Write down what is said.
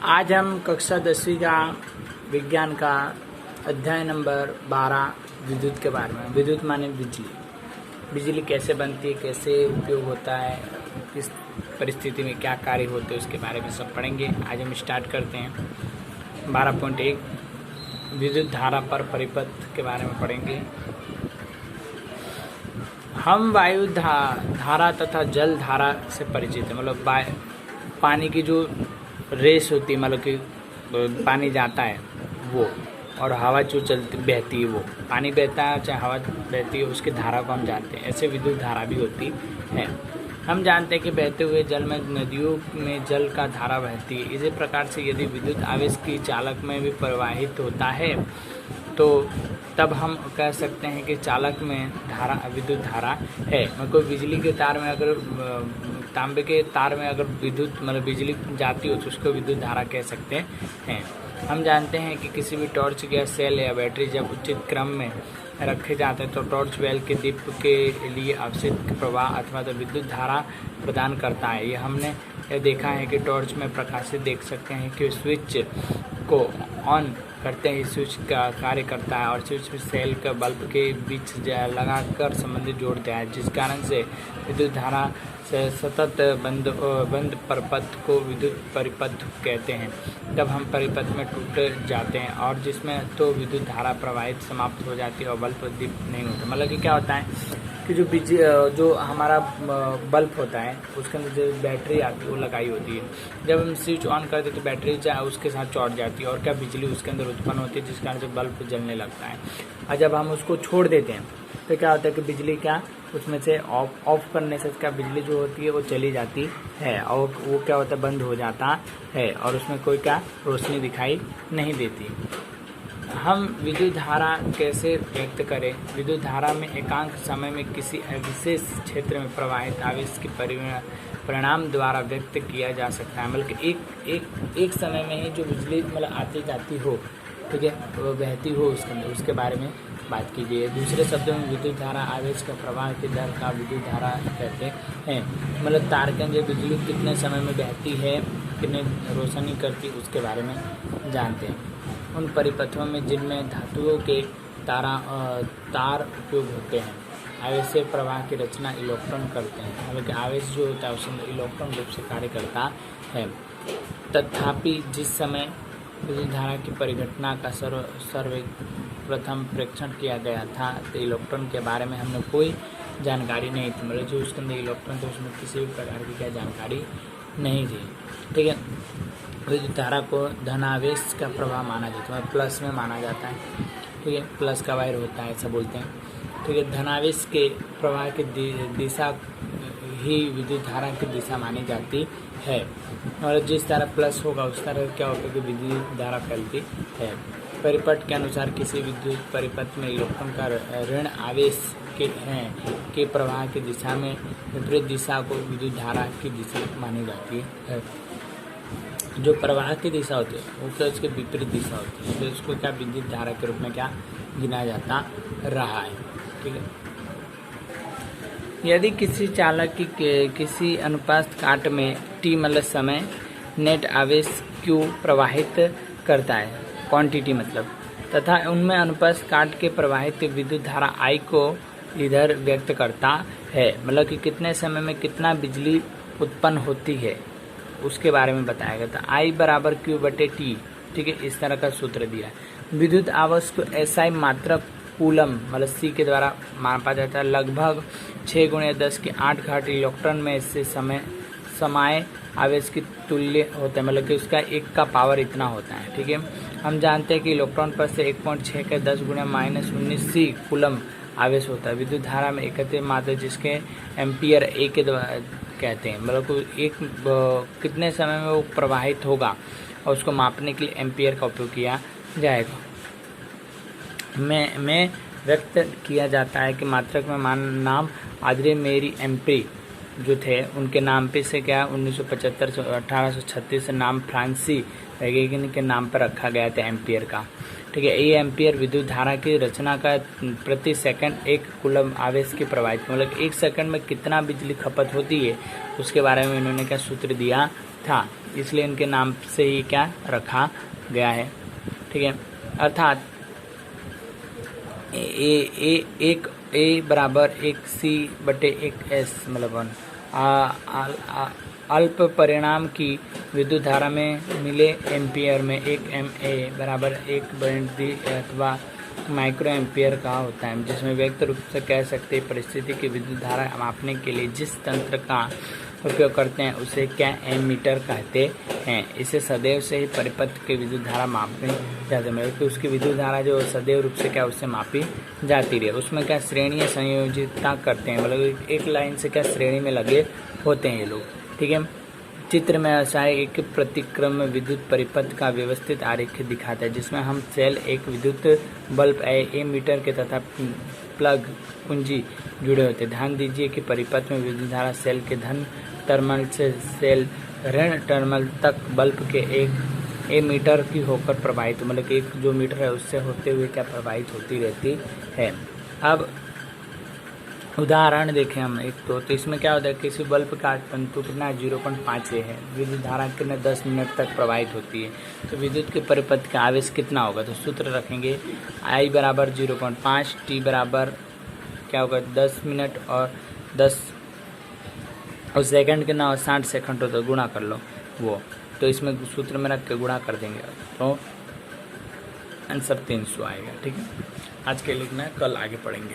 आज हम कक्षा 10वीं का विज्ञान का अध्याय नंबर 12 विद्युत के बारे में। विद्युत माने बिजली। बिजली कैसे बनती है, कैसे उपयोग होता है, किस परिस्थिति में क्या कार्य होते हैं, उसके बारे में सब पढ़ेंगे। आज हम स्टार्ट करते हैं 12.1 विद्युत धारा पर परिपथ के बारे में पढ़ेंगे। हम वायु धारा तथा जल धारा से परिचित है। मतलब पानी की जो रेस होती है, मतलब कि पानी जाता है वो, और हवा जो चलती बहती है वो, पानी बहता है चाहे हवा बहती है, उसकी धारा को हम जानते हैं। ऐसे विद्युत धारा भी होती है। हम जानते हैं कि बहते हुए जल में नदियों में जल का धारा बहती है। इसी प्रकार से यदि विद्युत आवेश की चालक में भी प्रवाहित होता है तो तब हम कह सकते हैं कि चालक में धारा विद्युत धारा है। मतलब बिजली के तार में अगर तांबे के तार में अगर विद्युत मतलब बिजली जाती हो तो उसको विद्युत धारा कह सकते हैं। हम जानते हैं कि किसी भी टॉर्च या सेल या बैटरी जब उचित क्रम में रखे जाते हैं तो टॉर्च बेल के दीप के लिए आवश्यक प्रवाह अथवा तो विद्युत धारा प्रदान करता है। ये हमने देखा है कि टॉर्च में प्रकाशित देख सकते हैं कि स्विच को ऑन करते ही स्विच का कार्य करता है और स्विच में सेल का बल्ब के बीच लगाकर संबंधित जोड़ दिया है, जिस कारण से विद्युत धारा से सतत बंद परिपथ को विद्युत परिपथ कहते हैं। जब हम परिपथ में टूट जाते हैं और जिसमें तो विद्युत धारा प्रवाहित समाप्त हो जाती है और बल्ब दीप नहीं होता। मतलब कि क्या होता है कि जो हमारा बल्ब होता है उसके अंदर जो बैटरी आती है वो लगाई होती है। जब हम स्विच ऑन करते तो बैटरी उसके साथ चौट जाती है और क्या बिजली उसके अंदर उत्पन्न होती है, जिस कारण से बल्ब जलने लगता है। और जब हम उसको छोड़ देते हैं तो क्या होता है कि बिजली क्या उसमें से ऑफ करने से क्या बिजली जो होती है वो चली जाती है और वो क्या होता है बंद हो जाता है और उसमें कोई क्या रोशनी दिखाई नहीं देती। हम विद्युत धारा कैसे व्यक्त करें? विद्युत धारा में एकांक समय में किसी विशेष क्षेत्र में प्रवाहित आवेश के परिणाम द्वारा व्यक्त किया जा सकता है। मतलब कि एक समय में ही जो बिजली मतलब आती जाती हो, ठीक है, वो बहती हो उसके अंदर, उसके बारे में बात कीजिए। दूसरे शब्दों में विद्युत धारा आवेश का प्रवाह की दर का विद्युत धारा कहते हैं। मतलब तार के अंदर बिजली कितने समय में बहती है, कितने रोशनी करती है, उसके बारे में जानते हैं। उन परिपथों में जिनमें धातुओं के तार उपयोग होते हैं, आवेशीय प्रवाह की रचना इलेक्ट्रॉन करते हैं। हालांकि आवेश जो होता है उसमें इलेक्ट्रॉन रूप से कार्य करता है। तथापि जिस समय विद्युत धारा की परिघटना का सर्वप्रथम प्रेक्षण किया गया था तो इलेक्ट्रॉन के बारे में हमने कोई जानकारी नहीं थी। मतलब जो उसके अंदर इलेक्ट्रॉन थे उसमें किसी भी प्रकार की क्या जानकारी नहीं थी, ठीक है। विद्युत धारा को धनावेश का प्रवाह माना जाता है, प्लस में माना जाता है, ठीक है। प्लस का वायर होता है ऐसा बोलते हैं, ठीक है। धनावेश के प्रवाह की दिशा ही विद्युत धारा की दिशा मानी जाती है। और जिस तरह प्लस होगा उस तरह क्या होगा कि विद्युत धारा फैलती है। परिपथ के अनुसार किसी विद्युत परिपथ में इलेक्ट्रॉन का ऋण आवेश के प्रवाह की दिशा में विपरीत दिशा को विद्युत धारा की दिशा मानी जाती है। जो प्रवाह की दिशा होती है वो क्या उसके विपरीत दिशा होती है, तो उसको क्या विद्युत धारा के रूप में क्या गिना जाता रहा है, ठीक है। यदि किसी चालक की किसी अनुप्रस्थ काट में टी मतलब समय नेट आवेश क्यू प्रवाहित करता है, क्वांटिटी मतलब, तथा उनमें अनुप्रस्थ काट के प्रवाहित विद्युत धारा आई को इधर व्यक्त करता है। मतलब कि कितने समय में कितना बिजली उत्पन्न होती है उसके बारे में बताया गया था। आई बराबर क्यू बटे टी, ठीक है, इस तरह का सूत्र दिया है। विद्युत आवेश को ऐसा मात्रक कूलम मतलब सी के द्वारा मापा जाता है। लगभग 6 × 10⁸ इलेक्ट्रॉन में इससे समाये आवेश की तुल्य होता है। मतलब कि उसका एक का पावर इतना होता है, ठीक है। हम जानते हैं कि इलेक्ट्रॉन पर से 1.6 के 10 × -19 सी कूलम आवेश होता है। विद्युत धारा में एकत्रित मात्रा जिसके एम्पियर ए के द्वारा कहते हैं। मतलब एक कितने समय में वो प्रवाहित होगा और उसको मापने के लिए एम्पियर का उपयोग किया जाएगा। में व्यक्त किया जाता है कि मात्रक में नाम आद्रे मेरी एम्परी जो थे उनके नाम पे से क्या 1975 से 1836 से नाम फ्रांसी वैज्ञानिक के नाम पर रखा गया था एम्पियर का, ठीक है। ये एम्पियर विद्युत धारा की रचना का प्रति सेकंड 1 कूलम आवेश की प्रवाहित, मतलब 1 सेकंड में कितना बिजली खपत होती है उसके बारे में इन्होंने क्या सूत्र दिया था, इसलिए इनके नाम से ही क्या रखा गया है। ठीक है, अर्थात एक ए बराबर एक सी बटे एक एस मतलब अल्प परिणाम की विद्युत धारा में मिले एम्पियर में एक एम ए बराबर 1/d अथवा माइक्रो एम्पियर का होता है, जिसमें व्यक्त रूप से कह सकते हैं परिस्थिति की विद्युत धारा मापने के लिए जिस तंत्र का उपयोग करते हैं उसे क्या एमीटर कहते हैं। इसे सदैव से ही परिपथ की विद्युत धारा मापनी जाती है, मतलब कि उसकी विद्युत धारा जो सदैव रूप से क्या उससे मापी जाती रही। उसमें क्या श्रेणीय संयोजितता करते हैं, मतलब एक लाइन से क्या श्रेणी में लगे होते हैं ये लोग। ठीक है, चित्र में ऐसा एक प्रतिक्रम विद्युत परिपथ का व्यवस्थित आरेख दिखाता है, जिसमें हम सेल एक विद्युत बल्ब ए मीटर के तथा प्लग कुंजी जुड़े होते हैं। ध्यान दीजिए कि परिपथ में विद्युत धारा सेल के धन टर्मिनल से सेल ऋण टर्मिनल तक बल्ब के एक ए मीटर की होकर प्रवाहित, मतलब कि एक जो मीटर है उससे होते हुए क्या प्रवाहित होती रहती है। अब उदाहरण देखें हम एक तो इसमें क्या होता है, किसी बल्ब का तंतु कितना 0.5 से है, विद्युत धारा कितना 10 मिनट तक प्रवाहित होती है, तो विद्युत के परिपथ का आवेश कितना होगा। तो सूत्र रखेंगे I बराबर 0.5, T बराबर क्या होगा 10 मिनट और 10 और सेकंड कितना हो 60 सेकंड हो, तो गुणा कर लो वो, तो इसमें सूत्र में रख के गुणा कर देंगे तो आंसर 300 आएगा। ठीक है, आज के लिए इतना, कल आगे पढ़ेंगे।